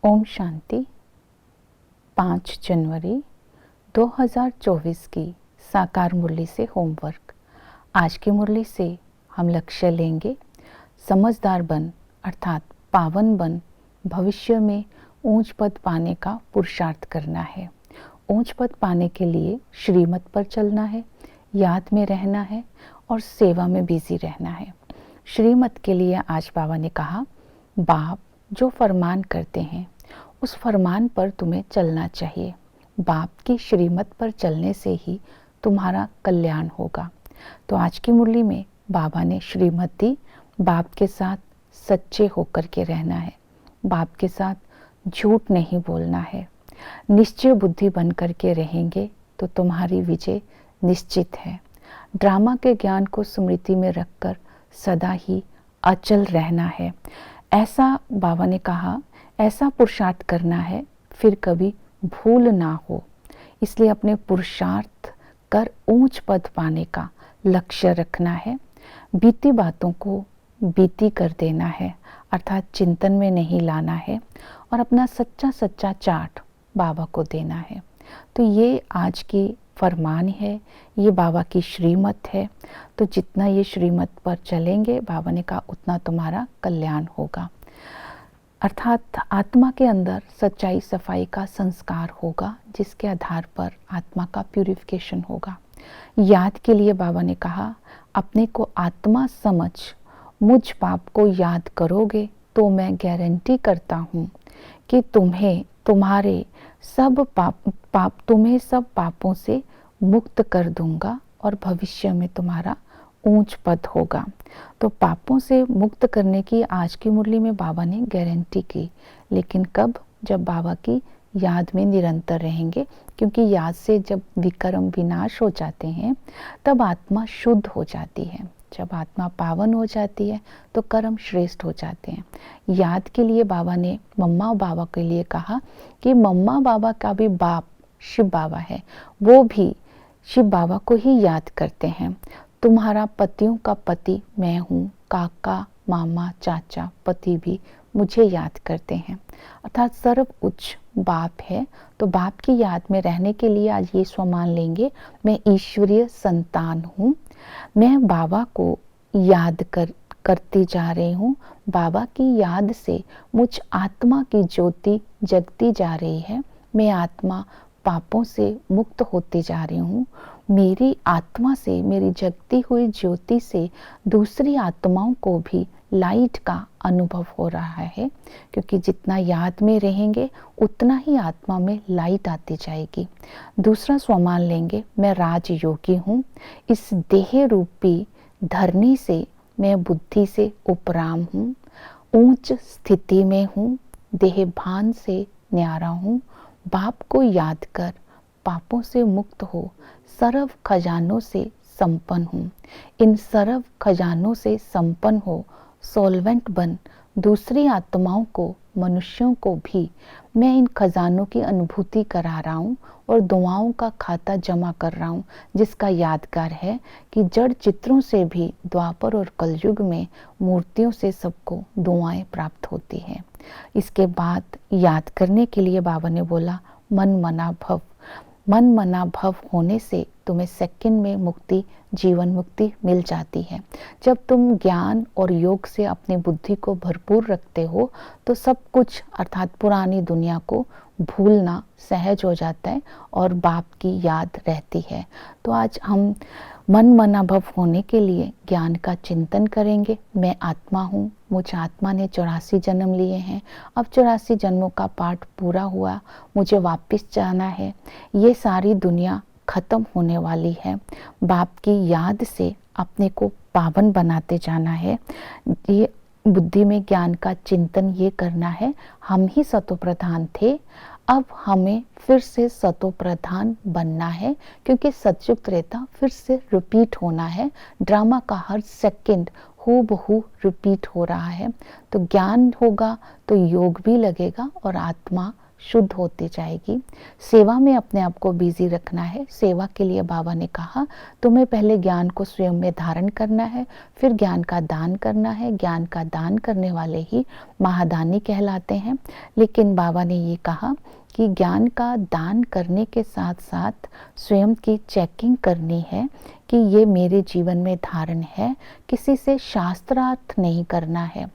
ओम शांति। 5 जनवरी 2024 की साकार मुरली से होमवर्क। आज की मुरली से हम लक्ष्य लेंगे समझदार बन अर्थात पावन बन भविष्य में ऊंच पद पाने का पुरुषार्थ करना है। ऊंच पद पाने के लिए श्रीमत पर चलना है, याद में रहना है और सेवा में बिजी रहना है। श्रीमत के लिए आज बाबा ने कहा, बाप जो फरमान करते हैं उस फरमान पर तुम्हें चलना चाहिए। बाप की श्रीमत पर चलने से ही तुम्हारा कल्याण होगा। तो आज की मुरली में बाबा ने श्रीमत दी, बाप के साथ सच्चे होकर के रहना है, बाप के साथ झूठ नहीं बोलना है। निश्चय बुद्धि बन करके रहेंगे तो तुम्हारी विजय निश्चित है। ड्रामा के ज्ञान को स्मृति में रखकर सदा ही अचल रहना है। ऐसा बाबा ने कहा, ऐसा पुरुषार्थ करना है फिर कभी भूल ना हो। इसलिए अपने पुरुषार्थ कर ऊंच पद पाने का लक्ष्य रखना है। बीती बातों को बीती कर देना है अर्थात चिंतन में नहीं लाना है और अपना सच्चा सच्चा चार्ट बाबा को देना है। तो ये आज की फरमान है, ये बाबा की श्रीमत है। तो जितना ये श्रीमत पर चलेंगे, बाबा ने कहा, उतना तुम्हारा कल्याण होगा। अर्थात आत्मा के अंदर सच्चाई सफाई का संस्कार होगा जिसके आधार पर आत्मा का प्यूरिफिकेशन होगा। याद के लिए बाबा ने कहा, अपने को आत्मा समझ मुझ पाप को याद करोगे तो मैं गारंटी करता हूँ कि तुम्हें तुम्हारे सब पापों से मुक्त कर दूंगा और भविष्य में तुम्हारा ऊंच पद होगा। तो पापों से मुक्त करने की आज की मुरली में बाबा ने गारंटी की, लेकिन कब? जब बाबा की याद में निरंतर रहेंगे, क्योंकि याद से जब विकर्म विनाश हो जाते हैं तब आत्मा शुद्ध हो जाती है। जब आत्मा पावन हो जाती है तो कर्म श्रेष्ठ हो जाते हैं। याद के लिए बाबा ने मम्मा बाबा के लिए कहा कि मम्मा बाबा का भी बाप शिव बाबा है, वो भी शिव बाबा को ही याद करते हैं। तुम्हारा पतियों का पति मैं हूँ, काका मामा चाचा पति भी मुझे याद करते हैं। अर्थात सर्व उच्च बाप है। तो बाप की याद में रहने के लिए आज ये स्वमान लेंगे, मैं ईश्वरीय संतान हूँ, मैं बाबा को याद करती जा रही हूँ। बाबा की याद से मुझ आत्मा की ज्योति जगती जा रही है। मैं आत्मा पापों से मुक्त होती जा रही हूँ। मेरी आत्मा से, मेरी जगती हुई ज्योति से दूसरी आत्माओं को भी लाइट का अनुभव हो रहा है, क्योंकि जितना याद में रहेंगे उतना ही आत्मा में लाइट आती जाएगी। दूसरा स्वमान लेंगे, मैं राजयोगी हूँ। इस देह रूपी धरनी से मैं बुद्धि से उपराम हूँ, ऊंच स्थिति में हूँ, देह भान से न्यारा हूँ। बाप को याद कर पापों से मुक्त हो, सर्व खजानों से संपन्न हूँ। इन सर्व खजानों से संपन्न हो, सोलवेंट बन दूसरी आत्माओं को, मनुष्यों को भी मैं इन खजानों की अनुभूति करा रहा हूँ और दुआओं का खाता जमा कर रहा हूँ, जिसका यादगार है कि जड़ चित्रों से भी द्वापर और कलयुग में मूर्तियों से सबको दुआएं प्राप्त होती हैं। इसके बाद याद करने के लिए बाबा ने बोला, मन मना भव। मन मना भव होने से तुम्हें सेकंड में मुक्ति, जीवन मुक्ति मिल जाती है। जब तुम ज्ञान और योग से अपनी बुद्धि को भरपूर रखते हो तो सब कुछ अर्थात पुरानी दुनिया को भूलना सहज हो जाता है और बाप की याद रहती है। तो आज हम मन मना भव होने के लिए ज्ञान का चिंतन करेंगे। मैं आत्मा हूँ, मुझ आत्मा ने 84 जन्म लिए हैं, अब 84 जन्मों का पाठ पूरा हुआ, मुझे वापस जाना है। ये सारी दुनिया खत्म होने वाली है। बाप की याद से अपने को पावन बनाते जाना है। ये बुद्धि में ज्ञान का चिंतन ये करना है, हम ही सतो प्रधान थे, अब हमें फिर से सतो प्रधान बनना है, क्योंकि सतयुग त्रेता फिर से रिपीट होना है। ड्रामा का हर सेकंड हूबहू रिपीट हो रहा है। तो ज्ञान होगा तो योग भी लगेगा और आत्मा शुद्ध होती जाएगी। सेवा में अपने आप को बिजी रखना है। सेवा के लिए बाबा ने कहा तुम्हें पहले ज्ञान को स्वयं में धारण करना है, फिर ज्ञान का दान करना है। ज्ञान का दान करने वाले ही महादानी कहलाते हैं। लेकिन बाबा ने ये कहा कि ज्ञान का दान करने के साथ साथ स्वयं की चेकिंग करनी है कि ये मेरे जीवन में धारण है। किसी से शास्त्रार्थ नहीं करना है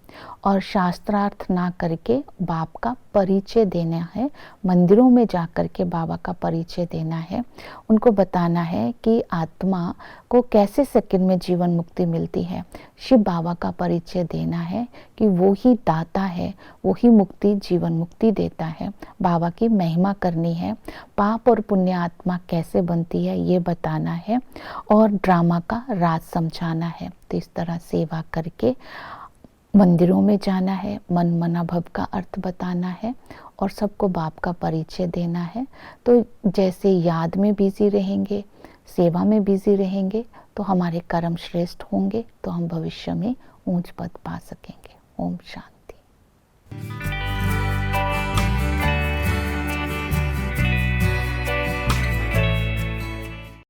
और शास्त्रार्थ ना करके बाप का परिचय देना है। मंदिरों में जा कर के बाबा का परिचय देना है। उनको बताना है कि आत्मा को कैसे सेकंड में जीवन मुक्ति मिलती है। शिव बाबा का परिचय देना है कि वो ही दाता है, वो ही मुक्ति जीवन मुक्ति देता है। बाबा की महिमा करनी है। पाप और पुण्य आत्मा कैसे बनती है ये बताना है और ड्रामा का राज समझाना है। तो इस तरह सेवा करके मंदिरों में जाना है, मन मना भव का अर्थ बताना है और सबको बाप का परिचय देना है। तो जैसे याद में बिजी रहेंगे, सेवा में बिजी रहेंगे तो हमारे कर्म श्रेष्ठ होंगे, तो हम भविष्य में ऊंच पद पा सकेंगे। ओम शांति।